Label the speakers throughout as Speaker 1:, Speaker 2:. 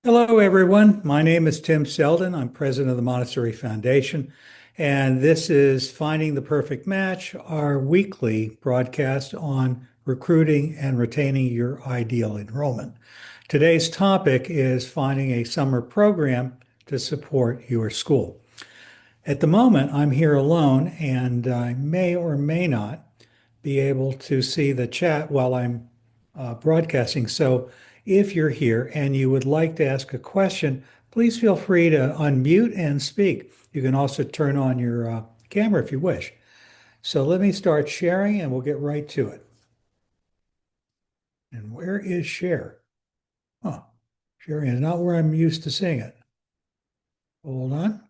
Speaker 1: Hello, everyone. My name is Tim Selden. I'm president of the Montessori Foundation, and this is Finding the Perfect Match, our weekly broadcast on recruiting and retaining your ideal enrollment. Today's topic is finding a summer program to support your school. At the moment, I'm here alone, and I may or may not be able to see the chat while I'm broadcasting. So if you're here and you would like to ask a question, please feel free to unmute and speak. You can also turn on your camera if you wish. So let me start sharing and we'll get right to it. And where is share? Oh, sharing is not where I'm used to seeing it. Hold on.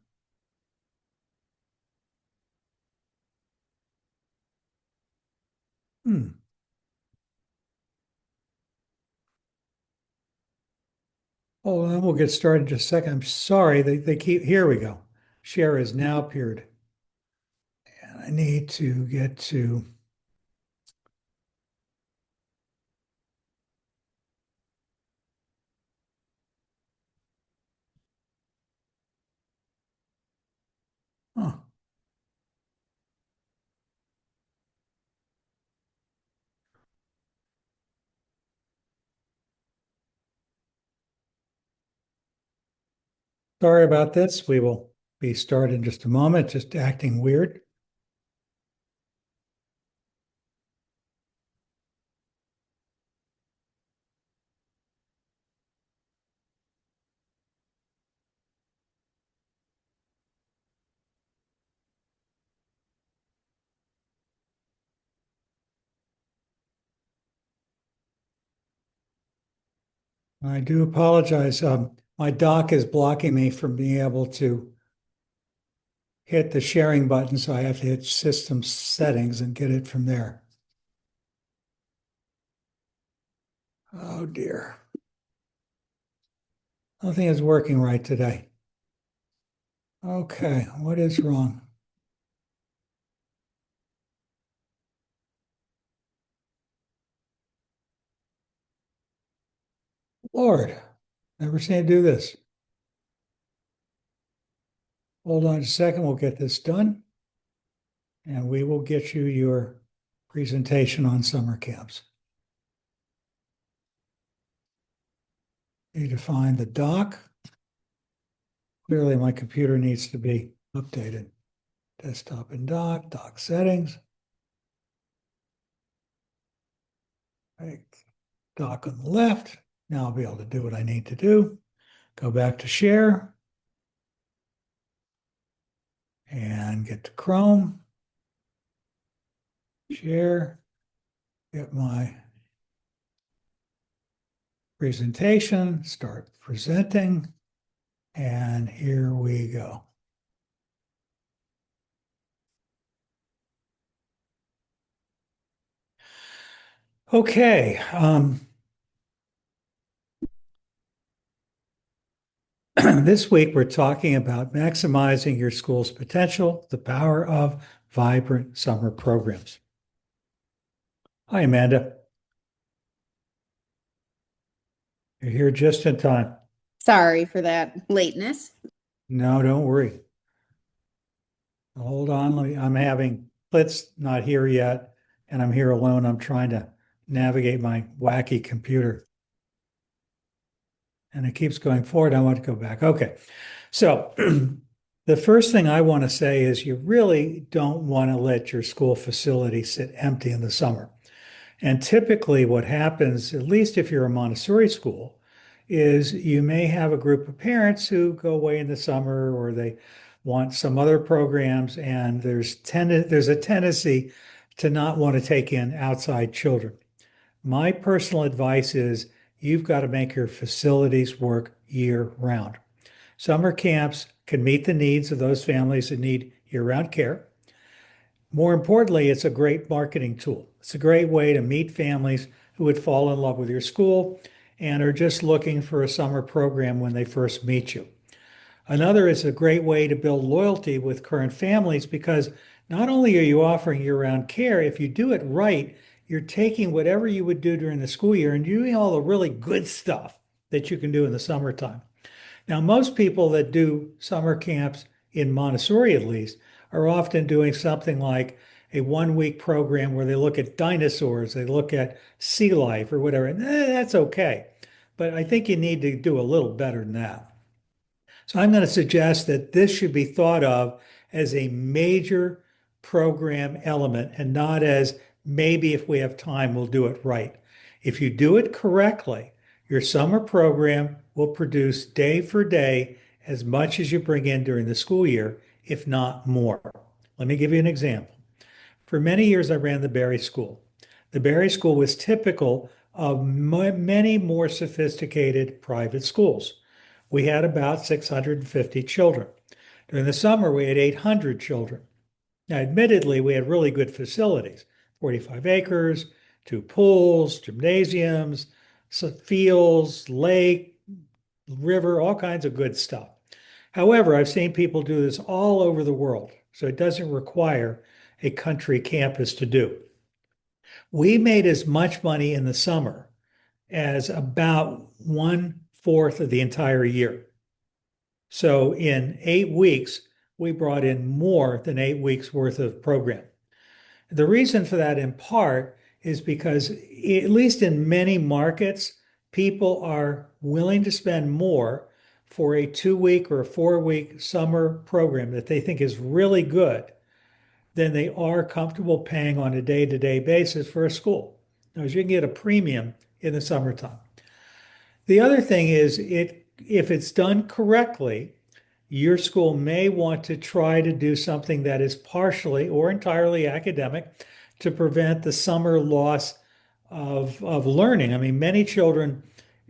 Speaker 1: Hmm. Hold on, we'll get started in just a second. I'm sorry, they keep, here we go. Share has now appeared. And I need to get to, oh, sorry about this. We will be started in just a moment, just acting weird. I do apologize. My dock is blocking me from being able to hit the sharing button, so I have to hit system settings and get it from there. Oh dear. Nothing is working right today. Okay, what is wrong? Lord, never seen it do this. Hold on a second, we'll get this done, and we will get you your presentation on summer camps. Need to find the dock. Clearly, my computer needs to be updated. Desktop and dock settings. Right. Dock on the left. Now I'll be able to do what I need to do. Go back to share and get to Chrome. Share, get my presentation, start presenting, and here we go. Okay. This week we're talking about maximizing your school's potential, the power of vibrant summer programs. Hi, Amanda. You're here just in time.
Speaker 2: Sorry for that lateness.
Speaker 1: No, don't worry. Hold on. I'm having Blitz not here yet, and I'm here alone. I'm trying to navigate my wacky computer. And it keeps going forward. I want to go back. Okay. So the first thing I want to say is you really don't want to let your school facility sit empty in the summer. And typically, what happens, at least if you're a Montessori school, is you may have a group of parents who go away in the summer or they want some other programs, and there's a tendency to not want to take in outside children. My personal advice is you've got to make your facilities work year round. Summer camps can meet the needs of those families that need year-round care. More importantly, it's a great marketing tool. It's a great way to meet families who would fall in love with your school and are just looking for a summer program when they first meet you. Another is a great way to build loyalty with current families because not only are you offering year-round care, if you do it right, you're taking whatever you would do during the school year and doing all the really good stuff that you can do in the summertime. Now, most people that do summer camps in Montessori, at least, are often doing something like a 1 week program where they look at dinosaurs, they look at sea life or whatever. And that's okay. But I think you need to do a little better than that. So I'm going to suggest that this should be thought of as a major program element and not as maybe if we have time, we'll do it right. If you do it correctly, your summer program will produce day for day as much as you bring in during the school year, if not more. Let me give you an example. For many years, I ran the Berry School. The Berry School was typical of many more sophisticated private schools. We had about 650 children. During the summer, we had 800 children. Now, admittedly, we had really good facilities, 45 acres, two pools, gymnasiums, fields, lake, river, all kinds of good stuff. However, I've seen people do this all over the world, so it doesn't require a country campus to do. We made as much money in the summer as about 1/4 of the entire year. So in 8 weeks, we brought in more than 8 weeks worth of program. The reason for that in part is because, at least in many markets, people are willing to spend more for a 2 week or a 4 week summer program that they think is really good than they are comfortable paying on a day-to-day basis for a school. Now, you can get a premium in the summertime. The other thing is, if it's done correctly, your school may want to try to do something that is partially or entirely academic to prevent the summer loss of learning. I mean, many children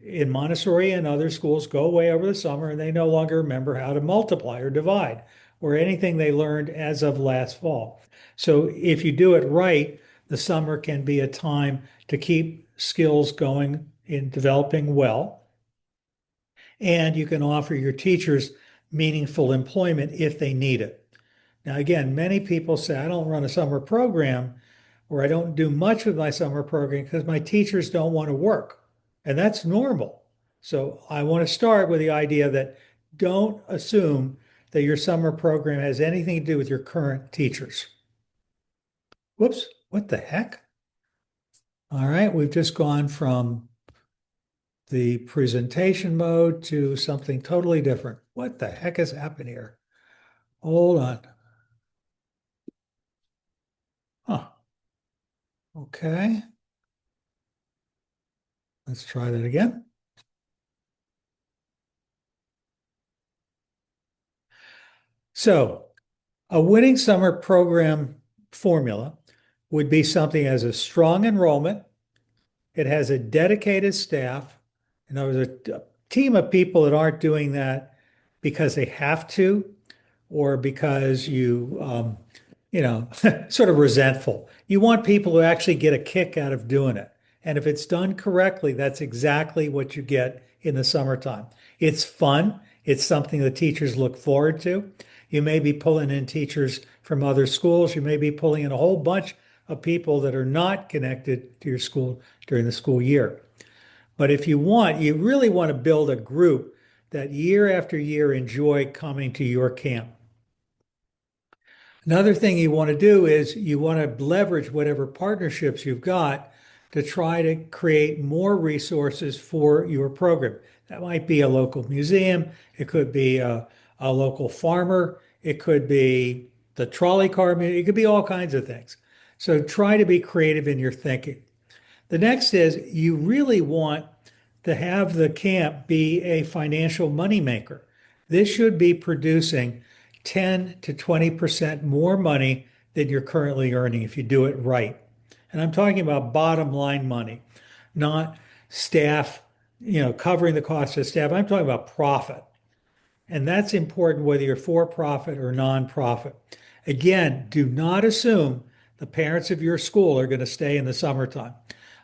Speaker 1: in Montessori and other schools go away over the summer and they no longer remember how to multiply or divide or anything they learned as of last fall. So if you do it right, the summer can be a time to keep skills going in developing well. And you can offer your teachers meaningful employment if they need it. Now, again, many people say, I don't run a summer program or I don't do much with my summer program because my teachers don't want to work. And that's normal. So I want to start with the idea that don't assume that your summer program has anything to do with your current teachers. Whoops, what the heck? All right, we've just gone from the presentation mode to something totally different. What the heck has happened here? Hold on. Huh. Okay. Let's try that again. So, a winning summer program formula would be something as a strong enrollment. It has a dedicated staff. And there was a team of people that aren't doing that because they have to, or because sort of resentful. You want people who actually get a kick out of doing it. And if it's done correctly, that's exactly what you get in the summertime. It's fun. It's something the teachers look forward to. You may be pulling in teachers from other schools. You may be pulling in a whole bunch of people that are not connected to your school during the school year. But if you really want to build a group that year after year enjoy coming to your camp. Another thing you want to do is you want to leverage whatever partnerships you've got to try to create more resources for your program. That might be a local museum, it could be a local farmer, it could be the trolley car, it could be all kinds of things. So try to be creative in your thinking. The next is you really want to have the camp be a financial moneymaker. This should be producing 10 to 20% more money than you're currently earning if you do it right. And I'm talking about bottom line money, not staff, covering the cost of staff. I'm talking about profit. And that's important whether you're for profit or nonprofit. Again, do not assume the parents of your school are going to stay in the summertime.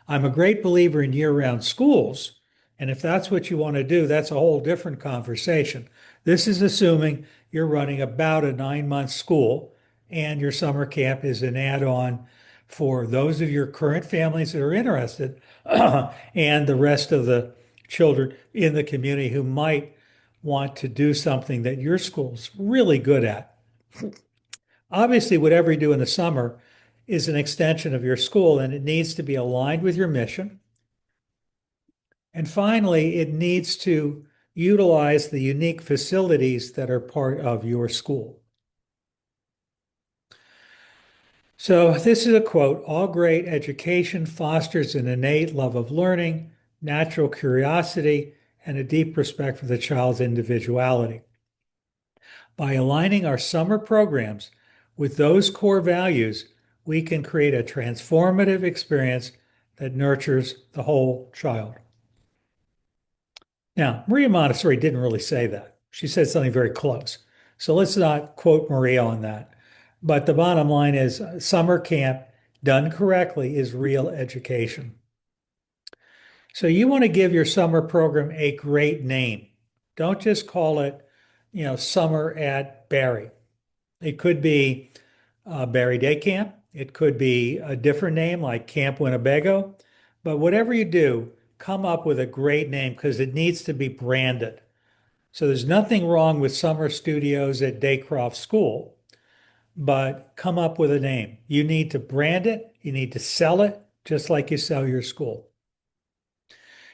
Speaker 1: I'm a great believer in year-round schools, and if that's what you want to do, that's a whole different conversation. This is assuming you're running about a 9-month school and your summer camp is an add-on for those of your current families that are interested and the rest of the children in the community who might want to do something that your school's really good at. Obviously, whatever you do in the summer is an extension of your school and it needs to be aligned with your mission. And finally, it needs to utilize the unique facilities that are part of your school. So, this is a quote: all great education fosters an innate love of learning, natural curiosity, and a deep respect for the child's individuality. By aligning our summer programs with those core values, we can create a transformative experience that nurtures the whole child. Now, Maria Montessori didn't really say that. She said something very close. So let's not quote Maria on that. But the bottom line is summer camp done correctly is real education. So you want to give your summer program a great name. Don't just call it, summer at Barry. It could be Barry Day Camp. It could be a different name like Camp Winnebago. But whatever you do, come up with a great name because it needs to be branded. So there's nothing wrong with summer studios at Daycroft School, but come up with a name. You need to brand it, you need to sell it, just like you sell your school.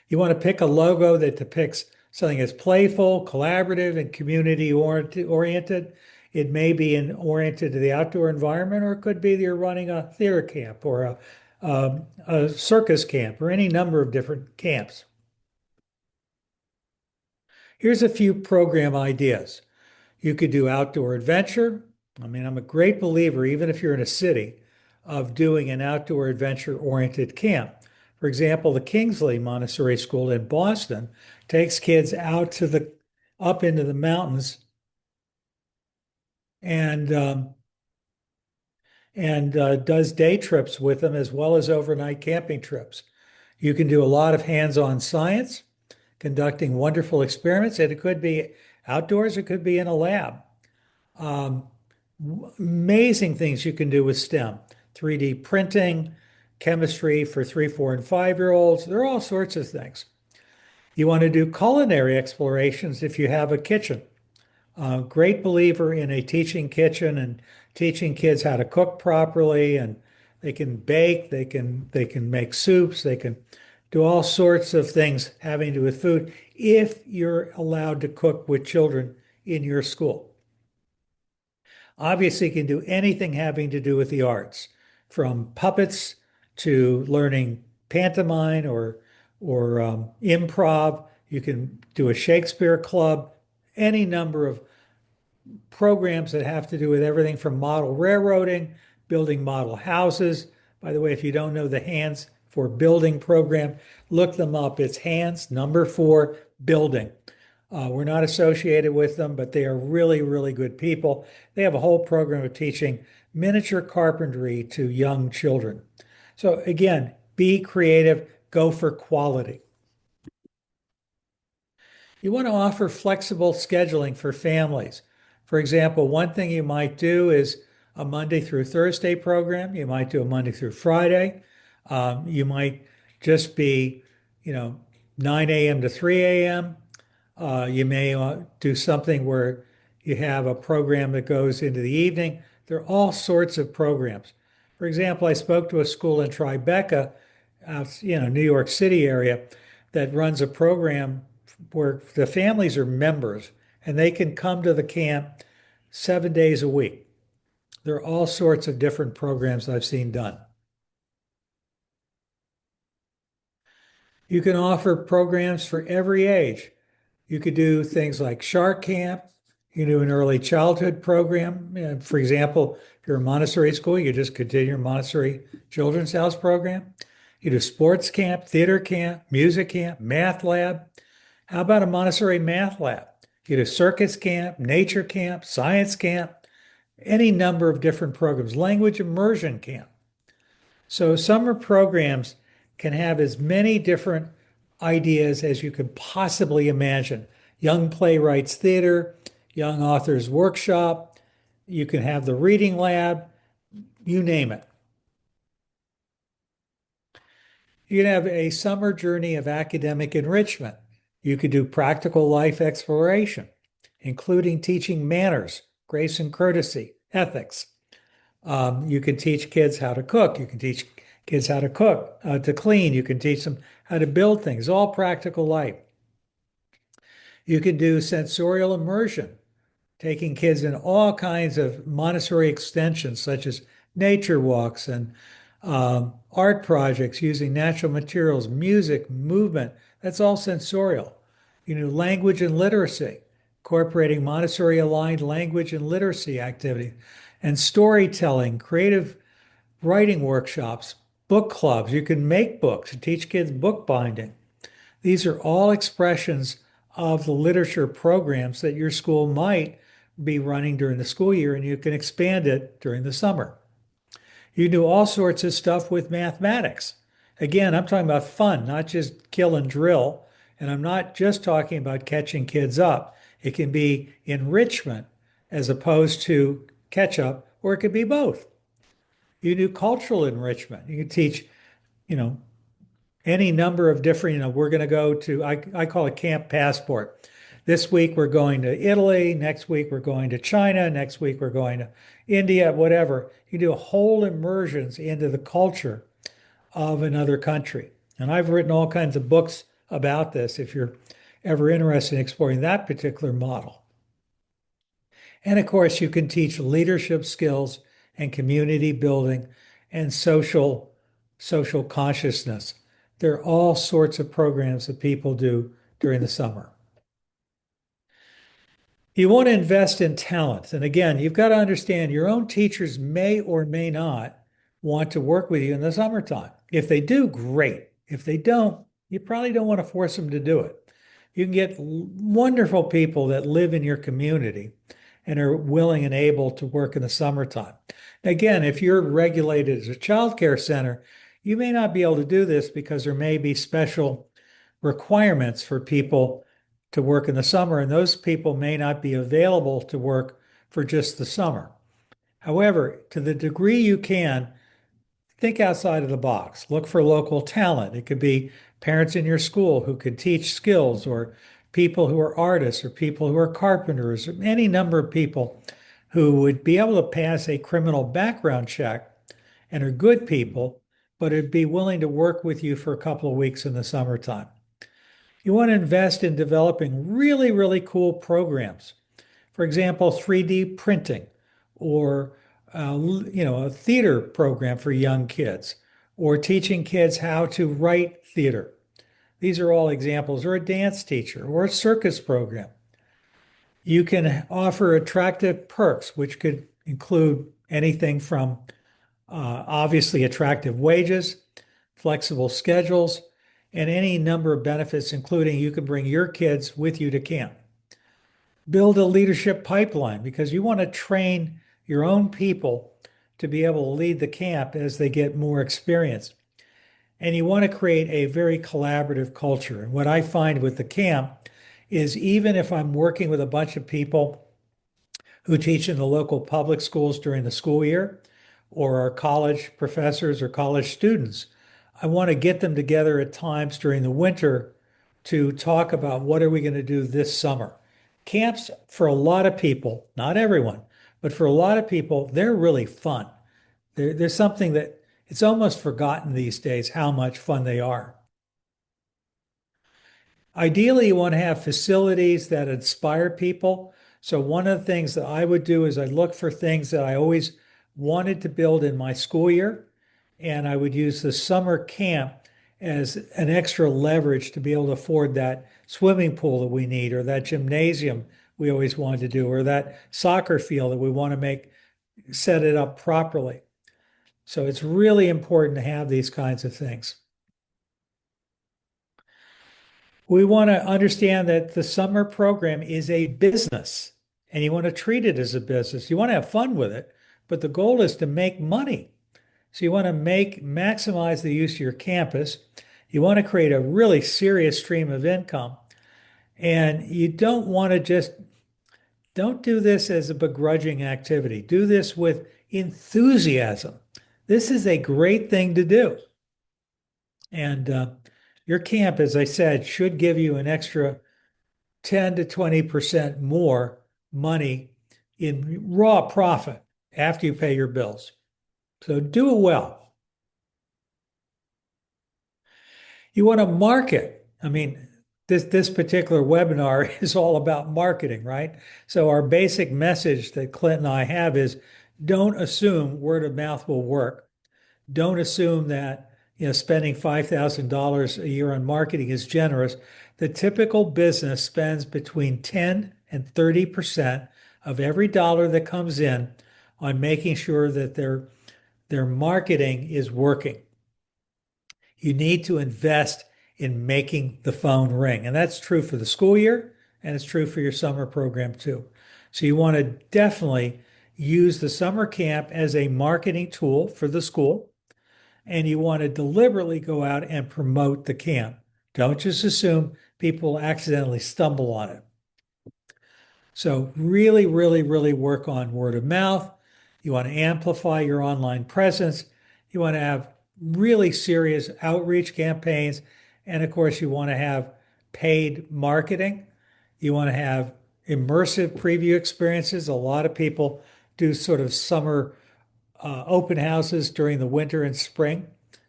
Speaker 1: You want to pick a logo that depicts something that's playful, collaborative, and community oriented. It may be oriented to the outdoor environment, or it could be that you're running a theater camp or a circus camp or any number of different camps. Here's a few program ideas. You could do outdoor adventure. I mean, I'm a great believer, even if you're in a city, of doing an outdoor adventure oriented camp. For example, the Kingsley Montessori School in Boston takes kids up into the mountains and does day trips with them as well as overnight camping trips. You can do a lot of hands-on science, conducting wonderful experiments, and it could be outdoors, it could be in a lab. Um, Amazing things you can do with STEM, 3D printing, chemistry for 3, 4, and 5-year-olds. There are all sorts of things. You want to do culinary explorations if you have a kitchen. Great believer in a teaching kitchen and teaching kids how to cook properly, and they can bake, they can make soups, they can do all sorts of things having to do with food if you're allowed to cook with children in your school. Obviously, you can do anything having to do with the arts, from puppets to learning pantomime or improv. You can do a Shakespeare club, any number of programs that have to do with everything from model railroading, building model houses. By the way, if you don't know the Hands for Building program, look them up. It's Hands number 4 Building. We're not associated with them, but they are really, really good people. They have a whole program of teaching miniature carpentry to young children. So again, be creative, go for quality. You want to offer flexible scheduling for families. For example, one thing you might do is a Monday through Thursday program. You might do a Monday through Friday. You might just be, 9 a.m. to 3 a.m. You may do something where you have a program that goes into the evening. There are all sorts of programs. For example, I spoke to a school in Tribeca, New York City area, that runs a program where the families are members and they can come to the camp 7 days a week. There are all sorts of different programs I've seen done. You can offer programs for every age. You could do things like Shark Camp. You can do an early childhood program. For example, if you're a Montessori school, you just continue your Montessori Children's House program. You do sports camp, theater camp, music camp, math lab. How about a Montessori math lab? You do circus camp, nature camp, science camp, any number of different programs, language immersion camp. So summer programs can have as many different ideas as you can possibly imagine. Young Playwrights Theater, Young Authors Workshop, you can have the Reading Lab, you name it. You can have a summer journey of academic enrichment. You could do practical life exploration, including teaching manners, grace and courtesy, ethics. You can teach kids how to cook. You can teach kids how to cook, to clean. You can teach them how to build things, all practical life. You can do sensorial immersion, taking kids in all kinds of Montessori extensions, such as nature walks and art projects using natural materials, music, movement. That's all sensorial. Language and literacy, incorporating Montessori aligned language and literacy activity, and storytelling, creative writing workshops, book clubs. You can make books and teach kids bookbinding. These are all expressions of the literature programs that your school might be running during the school year, and you can expand it during the summer. You do all sorts of stuff with mathematics. Again, I'm talking about fun, not just kill and drill. And I'm not just talking about catching kids up. It can be enrichment as opposed to catch up, or it could be both. You do cultural enrichment. You can teach, you know, any number of different, we're going to go to, I call it Camp Passport. This week we're going to Italy. Next week we're going to China. Next week we're going to India, whatever. You do whole immersions into the culture of another country. And I've written all kinds of books about this if you're ever interested in exploring that particular model. And of course, you can teach leadership skills and community building and social consciousness. There are all sorts of programs that people do during the summer. You want to invest in talent. And again, you've got to understand your own teachers may or may not want to work with you in the summertime. If they do, great. If they don't, you probably don't want to force them to do it. You can get wonderful people that live in your community and are willing and able to work in the summertime. Again, if you're regulated as a child care center, you may not be able to do this because there may be special requirements for people to work in the summer, and those people may not be available to work for just the summer. However, to the degree you can, think outside of the box. Look for local talent. It could be parents in your school who could teach skills, or people who are artists, or people who are carpenters, or any number of people who would be able to pass a criminal background check and are good people, but would be willing to work with you for a couple of weeks in the summertime. You want to invest in developing really, really cool programs. For example, 3D printing, or a theater program for young kids, or teaching kids how to write theater. These are all examples, or a dance teacher, or a circus program. You can offer attractive perks, which could include anything from obviously attractive wages, flexible schedules, and any number of benefits, including you can bring your kids with you to camp. Build a leadership pipeline, because you want to train your own people to be able to lead the camp as they get more experienced. And you want to create a very collaborative culture. And what I find with the camp is, even if I'm working with a bunch of people who teach in the local public schools during the school year, or are college professors or college students, I want to get them together at times during the winter to talk about what are we going to do this summer. Camps, for a lot of people, not everyone, but for a lot of people, they're really fun. There's something that it's almost forgotten these days how much fun they are. Ideally, you want to have facilities that inspire people. So one of the things that I would do is I'd look for things that I always wanted to build in my school year, and I would use the summer camp as an extra leverage to be able to afford that swimming pool that we need, or that gymnasium we always wanted to do, or that soccer field that we want to set it up properly. So it's really important to have these kinds of things. We want to understand that the summer program is a business, and you want to treat it as a business. You want to have fun with it, but the goal is to make money. So you want to maximize the use of your campus. You want to create a really serious stream of income. And you don't do this as a begrudging activity. Do this with enthusiasm. This is a great thing to do. And Your camp, as I said, should give you an extra 10 to 20% more money in raw profit after you pay your bills. So do it well. You want to market. I mean, this particular webinar is all about marketing, right? So our basic message that Clint and I have is don't assume word of mouth will work. Don't assume that spending $5,000 a year on marketing is generous. The typical business spends between 10 and 30% of every dollar that comes in on making sure that their marketing is working. You need to invest in making the phone ring. And that's true for the school year, and it's true for your summer program too. So you want to definitely use the summer camp as a marketing tool for the school, and you want to deliberately go out and promote the camp. Don't just assume people accidentally stumble on it. So really, really, really work on word of mouth. You want to amplify your online presence. You want to have really serious outreach campaigns. And of course, you want to have paid marketing. You want to have immersive preview experiences. A lot of people do sort of summer open houses during the winter and spring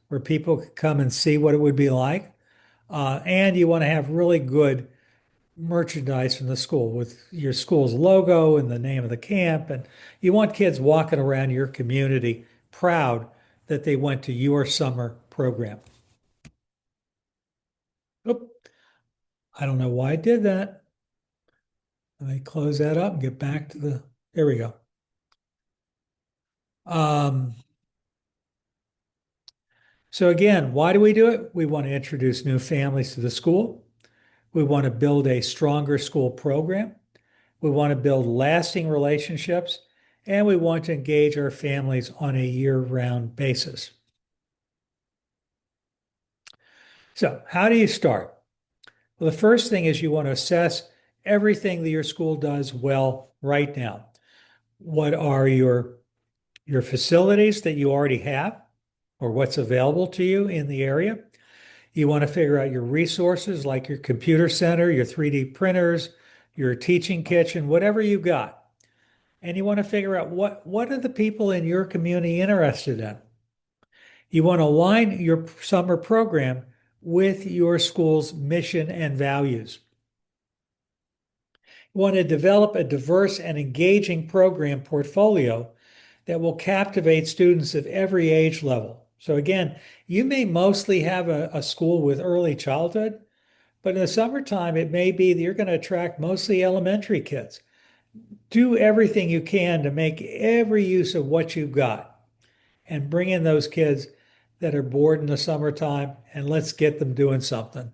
Speaker 1: where people could come and see what it would be like. And you want to have really good merchandise from the school with your school's logo and the name of the camp. And you want kids walking around your community proud that they went to your summer program. Oop, I don't know why I did that. Let me close that up and get back to there we go. Um, so again, why do we do it? We want to introduce new families to the school. We want to build a stronger school program. We want to build lasting relationships, and we want to engage our families on a year-round basis. So, how do you start? Well, the first thing is you want to assess everything that your school does well right now. What are your facilities that you already have, or what's available to you in the area? You want to figure out your resources like your computer center, your 3D printers, your teaching kitchen, whatever you've got. And you want to figure out what are the people in your community interested in. You want to align your summer program with your school's mission and values. You want to develop a diverse and engaging program portfolio that will captivate students of every age level. So again, you may mostly have a school with early childhood, but in the summertime, it may be that you're going to attract mostly elementary kids. Do everything you can to make every use of what you've got and bring in those kids that are bored in the summertime and let's get them doing something.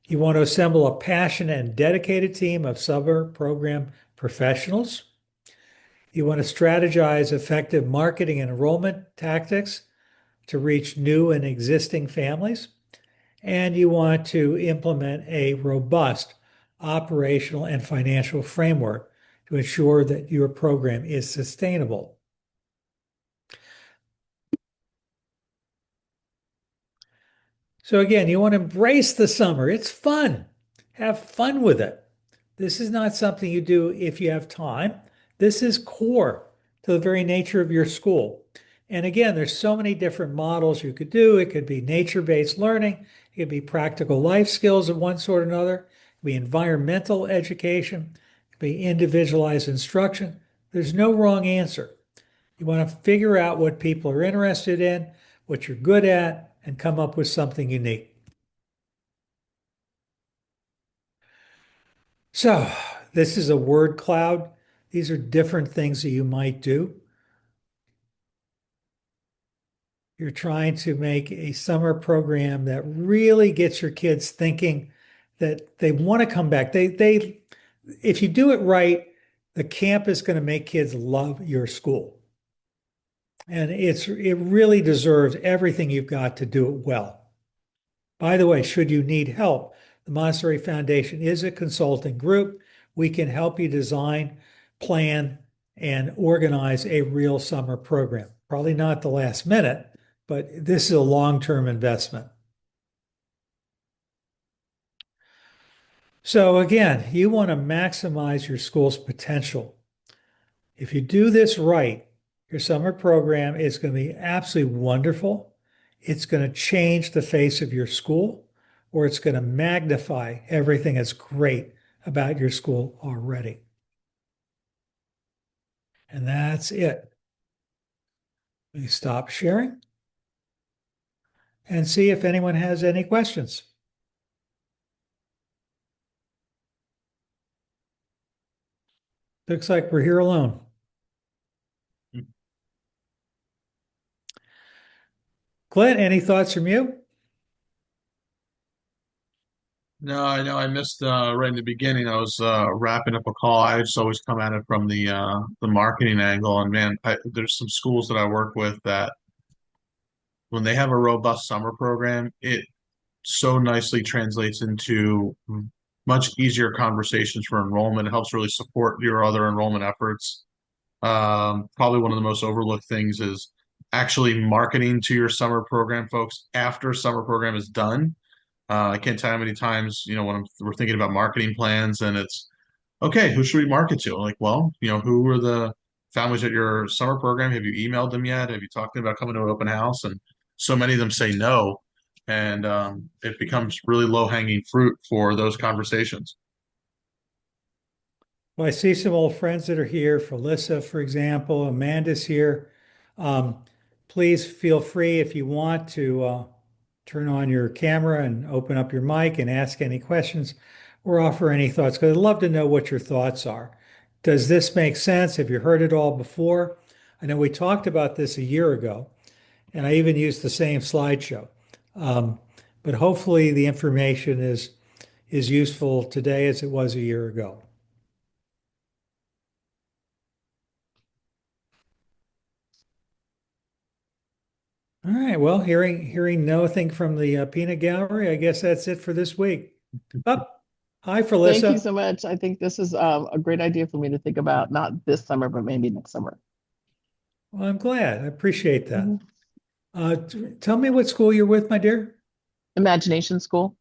Speaker 1: You want to assemble a passionate and dedicated team of summer program professionals. You want to strategize effective marketing and enrollment tactics to reach new and existing families. And you want to implement a robust operational and financial framework to ensure that your program is sustainable. So again, you want to embrace the summer. It's fun. Have fun with it. This is not something you do if you have time. This is core to the very nature of your school. And again, there's so many different models you could do. It could be nature-based learning. It could be practical life skills of one sort or another. It could be environmental education. It could be individualized instruction. There's no wrong answer. You want to figure out what people are interested in, what you're good at, and come up with something unique. So, this is a word cloud. These are different things that you might do. You're trying to make a summer program that really gets your kids thinking that they want to come back. If you do it right, the camp is going to make kids love your school. And it really deserves everything you've got to do it well. By the way, should you need help, the Montessori Foundation is a consulting group. We can help you design, plan, and organize a real summer program. Probably not the last minute, but this is a long-term investment. So again, you want to maximize your school's potential. If you do this right, your summer program is going to be absolutely wonderful. It's going to change the face of your school, or it's going to magnify everything that's great about your school already. And that's it. We stop sharing and see if anyone has any questions. Looks like we're here alone. Clint, any thoughts from you?
Speaker 3: No, I know I missed right in the beginning. I was wrapping up a call. I just always come at it from the marketing angle, and man, there's some schools that I work with that when they have a robust summer program, it so nicely translates into much easier conversations for enrollment. It helps really support your other enrollment efforts. Probably one of the most overlooked things is actually marketing to your summer program folks after summer program is done. I can't tell you how many times, when we're thinking about marketing plans and it's, okay, who should we market to? I'm like, well, who are the families at your summer program? Have you emailed them yet? Have you talked to them about coming to an open house? And so many of them say no. And it becomes really low hanging fruit for those conversations.
Speaker 1: Well, I see some old friends that are here. Felissa, for example, Amanda's here. Um, Please feel free if you want to turn on your camera and open up your mic and ask any questions or offer any thoughts, because I'd love to know what your thoughts are. Does this make sense? Have you heard it all before? I know we talked about this a year ago, and I even used the same slideshow. Um, but hopefully the information is useful today as it was a year ago. All right. Well, hearing nothing from the peanut gallery, I guess that's it for this week. Up. Hi,
Speaker 4: Thank you
Speaker 1: Felissa.
Speaker 4: so much. I think this is a great idea for me to think about, not this summer, but maybe next summer.
Speaker 1: Well, I'm glad. I appreciate that.
Speaker 4: Mhm.
Speaker 1: Tell me what school you're with, my dear.
Speaker 4: Imagination School.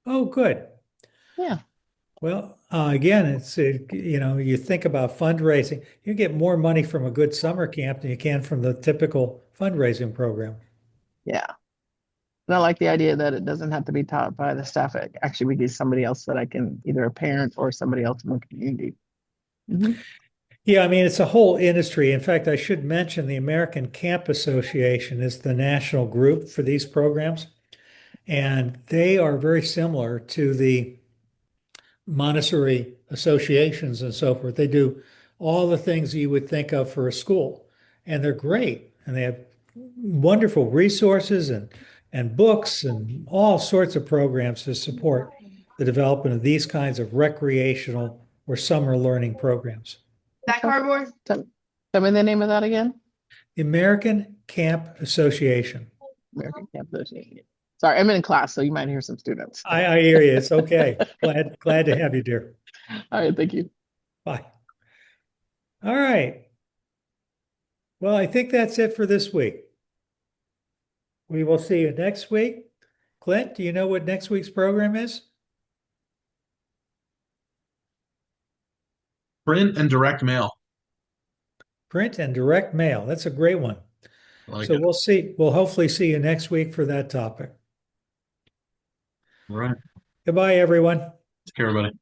Speaker 1: Oh, good.
Speaker 4: Yeah.
Speaker 1: Well, again, you think about fundraising. You get more money from a good summer camp than you can from the typical fundraising program.
Speaker 4: Yeah. And I like the idea that it doesn't have to be taught by the staff. It actually would be somebody else that I can, either a parent or somebody else in the community. Mhm.
Speaker 1: Yeah, I mean, it's a whole industry. In fact, I should mention the American Camp Association is the national group for these programs, and they are very similar to the Montessori associations and so forth. They do all the things you would think of for a school, and they're great. And they have wonderful resources and books and all sorts of programs to support the development of these kinds of recreational or summer learning programs.
Speaker 4: That cardboard? Tell me the name of that again.
Speaker 1: The American Camp Association.
Speaker 4: American Camp Association. Sorry, I'm in class, so you might hear some students.
Speaker 1: I hear you. It's okay. Glad to have you, dear.
Speaker 4: All right, thank you.
Speaker 1: Bye. All right. Well, I think that's it for this week. We will see you next week. Clint, do you know what next week's program is?
Speaker 3: Print and direct mail.
Speaker 1: Print and direct mail. That's a great one.
Speaker 3: I like
Speaker 1: So
Speaker 3: it.
Speaker 1: we'll see. We'll hopefully see you next week for that topic.
Speaker 3: All right.
Speaker 1: Goodbye, everyone.
Speaker 3: Take care, everybody.